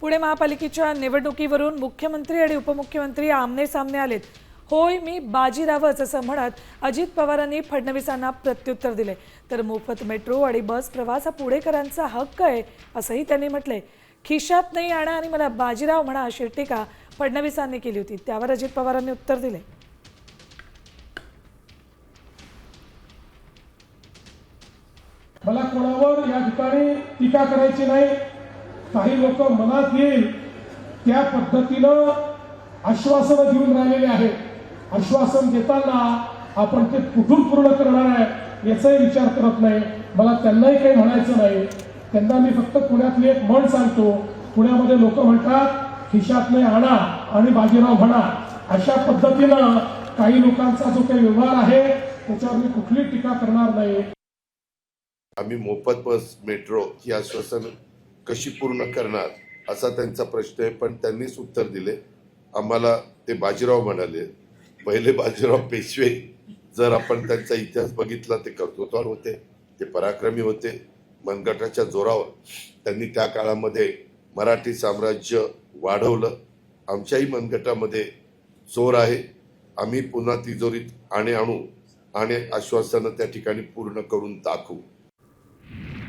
पुणे महापालिकेच्या निवडणुकीवरून मुख्यमंत्री आणि उपमुख्यमंत्री आमने सामने आलेत। होय मी बाजीरावच असं म्हणत अजित पवारांनी फडणवीसांना प्रत्युत्तर दिले। तर मोफत मेट्रो आणि बस प्रवास हा पुणेकरांचा हक्क आहे असंही त्यांनी म्हटले। खिशात नाही आणा आणि मला बाजीराव म्हणा अशी टीका फडणवीसांनी केली होती, त्यावर अजित पवारांनी उत्तर दिले। मला कोणावर या ठिकाणी टीका करायची नाही। काही लोक मनात येईल त्या पद्धतीनं आश्वासन देऊन राहिलेले आहेत। आश्वासन देताना आपण ते कुठून पूर्ण करणार आहे याचाही विचार करत नाही। मला त्यांनाही काही म्हणायचं नाही। त्यांना मी फक्त पुण्यातली एक म्हण सांगतो। पुण्यामध्ये लोक म्हणतात खिशातले आणा आणि बाजीराव म्हणा। अशा पद्धतीनं काही लोकांचा जो काही व्यवहार आहे त्याच्यावर मी कुठली टीका करणार नाही। आम्ही मोफत बस मेट्रो ही आश्वासन कशी पूर्ण करणार असा त्यांचा प्रश्न आहे, पण त्यांनीच उत्तर दिले। आम्हाला ते बाजीराव म्हणाले। पहिले बाजीराव पेशवे जर आपण त्यांचा इतिहास बघितला ते कर्तृत्ववान होते, ते पराक्रमी होते। मनगटाच्या जोरावर त्यांनी त्या काळामध्ये मराठी साम्राज्य वाढवलं। आमच्याही मनगटामध्ये जोर आहे। आम्ही पुन्हा तिजोरीत आणू आणि आश्वासनं त्या ठिकाणी पूर्ण करून दाखवू।